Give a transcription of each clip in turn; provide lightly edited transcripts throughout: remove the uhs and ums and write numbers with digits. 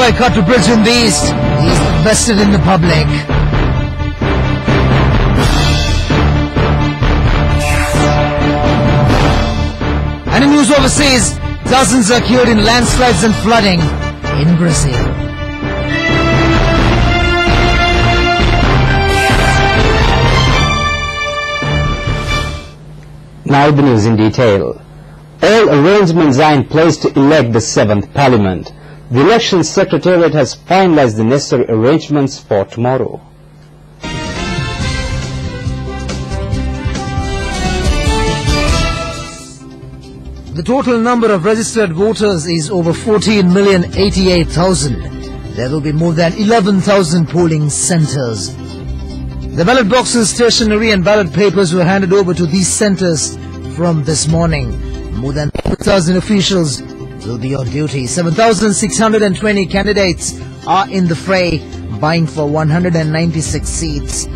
boy cut to Brisbane Beast. He's invested in the public. And in news overseas, dozens are killed in landslides and flooding in Brazil. Now the news in detail. All arrangements are in place to elect the 7th Parliament. The Elections Secretariat has finalized the necessary arrangements for tomorrow. The total number of registered voters is over 14,088,000. There will be more than 11,000 polling centres. The ballot boxes, stationery and ballot papers were handed over to these centres from this morning. More than 1,000 officials will be on duty. 7,620 candidates are in the fray, vying for 196 seats.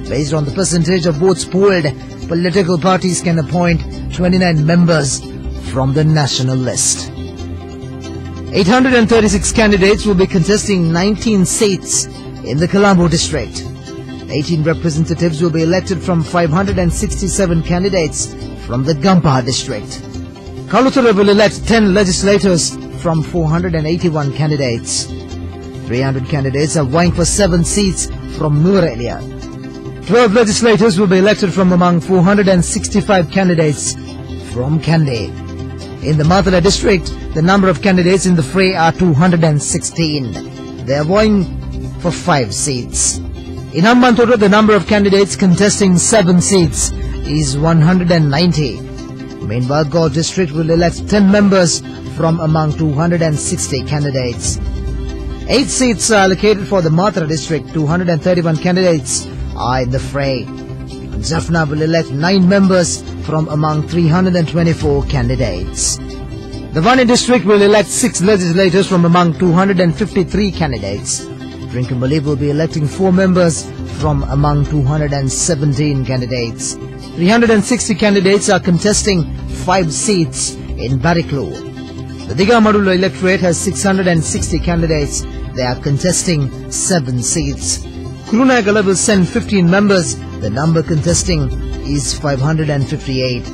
Based on the percentage of votes polled, political parties can appoint 29 members from the national list. 836 candidates will be contesting 19 seats in the Colombo district. 18 representatives will be elected from 567 candidates from the Gampaha district. Kalutara will elect 10 legislators from 481 candidates. 300 candidates are vying for 7 seats from Nuwara. 12 legislators will be elected from among 465 candidates from Kandy. In the Mathala district, the number of candidates in the fray are 216. They are vying for 5 seats. In Hambantota, the number of candidates contesting 7 seats is 190. Meanwhile, Galle district will elect 10 members from among 260 candidates. 8 seats are allocated for the Mathura district. 231 candidates are in the fray. Jaffna will elect 9 members from among 324 candidates. The Vani district will elect 6 legislators from among 253 candidates. Trincomalee will be electing 4 members from among 217 candidates. 360 candidates are contesting 5 seats in Bariklu. The Digamadula electorate has 660 candidates. They are contesting 7 seats. Kurunagala will send 15 members. The number contesting is 558.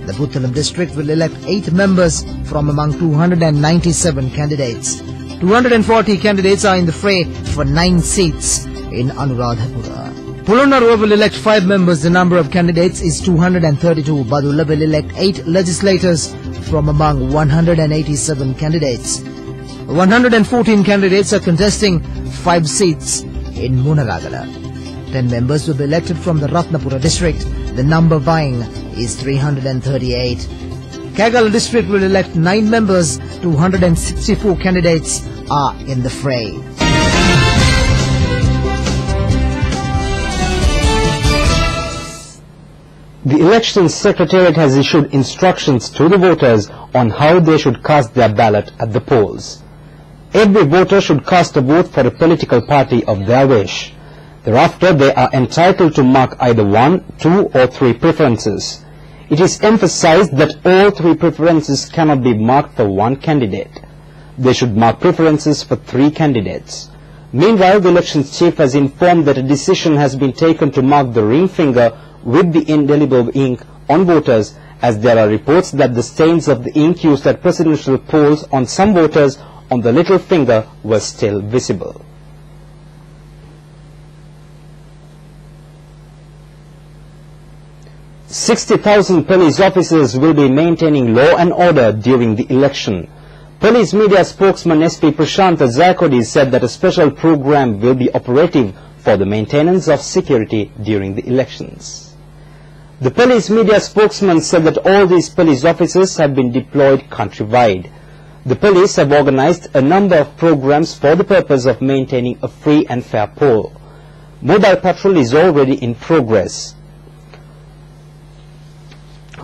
The Puttalam district will elect 8 members from among 297 candidates. 240 candidates are in the fray for 9 seats in Anuradhapura. Polonnaruwa will elect 5 members. The number of candidates is 232. Badula will elect 8 legislators from among 187 candidates. 114 candidates are contesting 5 seats in Munaragala. 10 members will be elected from the Ratnapura district. The number vying is 338. Kagala district will elect 9 members. 264 candidates are in the fray. The Elections Secretariat has issued instructions to the voters on how they should cast their ballot at the polls. Every voter should cast a vote for a political party of their wish. Thereafter, they are entitled to mark either 1, 2 or 3 preferences. It is emphasized that all 3 preferences cannot be marked for 1 candidate. They should mark preferences for 3 candidates. Meanwhile, the Elections Chief has informed that a decision has been taken to mark the ring finger with the indelible ink on voters, as there are reports that the stains of the ink used at presidential polls on some voters on the little finger were still visible. "60,000 police officers will be maintaining law and order during the election." Police media spokesman SP Prashantha Zakodi said that a special program will be operative for the maintenance of security during the elections. The police media spokesman said that all these police officers have been deployed countrywide. The police have organized a number of programs for the purpose of maintaining a free and fair poll. Mobile patrol is already in progress.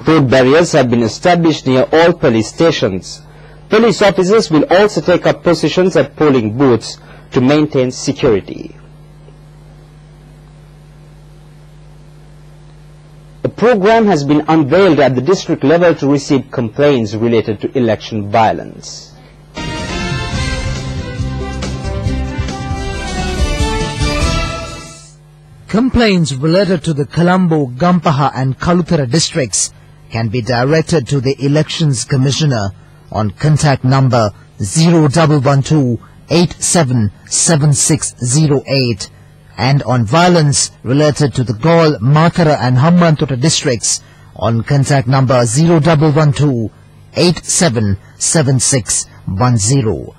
Road barriers have been established near all police stations. Police officers will also take up positions at polling booths to maintain security. A program has been unveiled at the district level to receive complaints related to election violence. Complaints related to the Colombo, Gampaha and Kalutara districts can be directed to the Elections Commissioner on contact number 0112-877608 and on violence related to the Gaul, Mathura and Hambantota districts on contact number 0112-877610.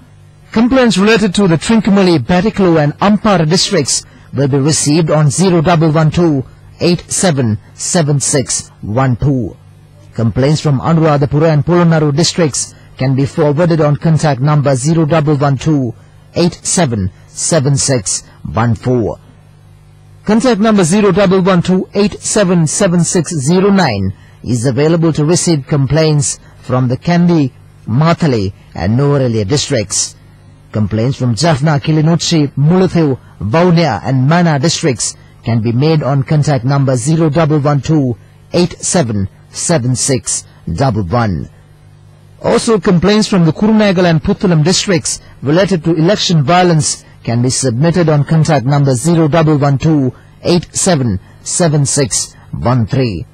Complaints related to the Trincomalee, Batticaloa and Ampara districts will be received on 0112-877612. Complaints from Anuradhapura and Polonnaru districts can be forwarded on contact number 0112-877614. Contact number 0112-877609 is available to receive complaints from the Kandy, Mathale and Nuwara districts. Complaints from Jaffna, Kilinochchi, Mullaitivu, Vaunia and Mana districts can be made on contact number 0112-877611. Also, complaints from the Kurunagal and Puttalam districts related to election violence can be submitted on contact number 0112-877613.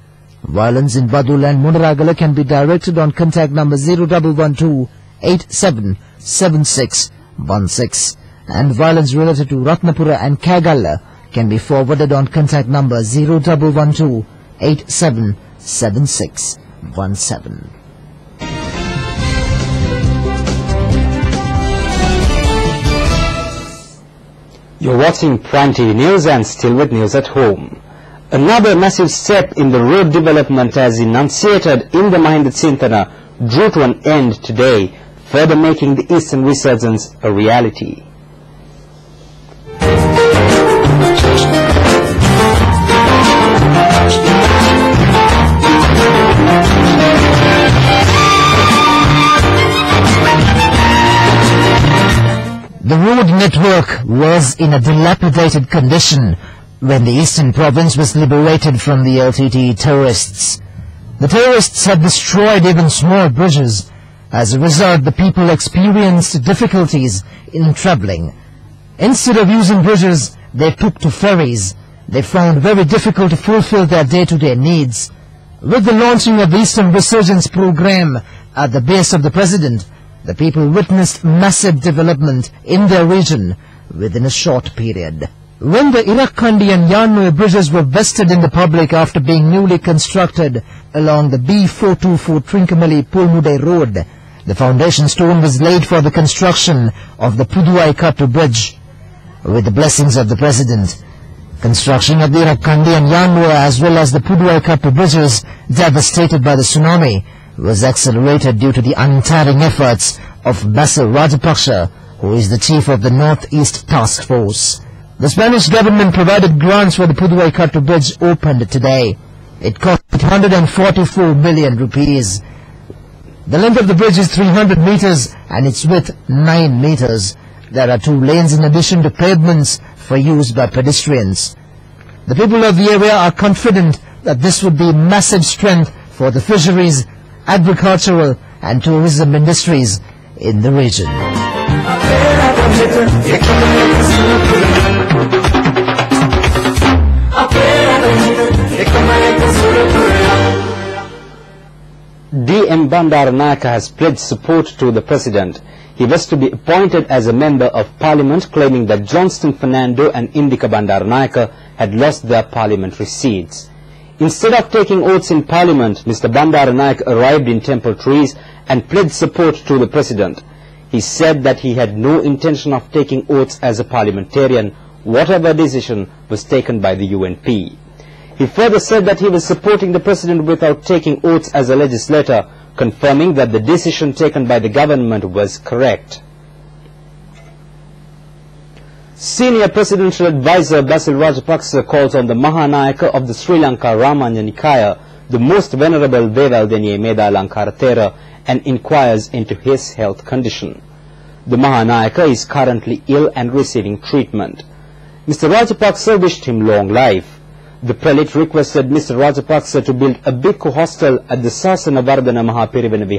Violence in Badul and Munaragala can be directed on contact number 0112-877616. And violence related to Ratnapura and Kagala can be forwarded on contact number 0112-877617. You're watching Prime TV News and still with news at home. Another massive step in the road development as enunciated in the Mahinda Chintana drew to an end today, further making the Eastern Resurgence a reality. The road network was in a dilapidated condition when the eastern province was liberated from the LTTE terrorists. The terrorists had destroyed even small bridges. As a result, the people experienced difficulties in traveling. Instead of using bridges, they took to ferries. They found very difficult to fulfill their day-to-day needs. With the launching of the Eastern Resurgence program at the base of the president, the people witnessed massive development in their region within a short period. When the Irakkandi and Yanmue bridges were vested in the public after being newly constructed along the B424 Trincomalee-Polmude road, the foundation stone was laid for the construction of the Puduwaikattu bridge. With the blessings of the president, construction of the Irakkandi and Yanmue as well as the Puduwaikattu bridges devastated by the tsunami was accelerated due to the untiring efforts of Basil Rajapaksa, who is the chief of the Northeast Task Force. The Spanish government provided grants for the Puduwaikattu bridge opened today. It cost 144 million rupees. The length of the bridge is 300 meters and its width 9 meters. There are 2 lanes in addition to pavements for use by pedestrians. The people of the area are confident that this would be massive strength for the fisheries, agricultural and tourism industries in the region. D.M. Bandaranayake has pledged support to the president. He was to be appointed as a member of parliament, claiming that Johnston Fernando and Indika Bandaranayake had lost their parliamentary seats. Instead of taking oaths in parliament, Mr. Bandaranayake arrived in Temple Trees and pledged support to the president. He said that he had no intention of taking oaths as a parliamentarian, whatever decision was taken by the UNP. He further said that he was supporting the president without taking oaths as a legislator, confirming that the decision taken by the government was correct. Senior Presidential Advisor Basil Rajapaksa calls on the Mahanayaka of the Sri Lanka Ramanya Nikaya, the most venerable Vevaldenye Medalankara Thera, and inquires into his health condition. The Mahanayaka is currently ill and receiving treatment. Mr. Rajapaksa wished him long life. The prelate requested Mr. Rajapaksa to build a bhikkhu hostel at the Sasanavardhana Mahapirivana Vihara.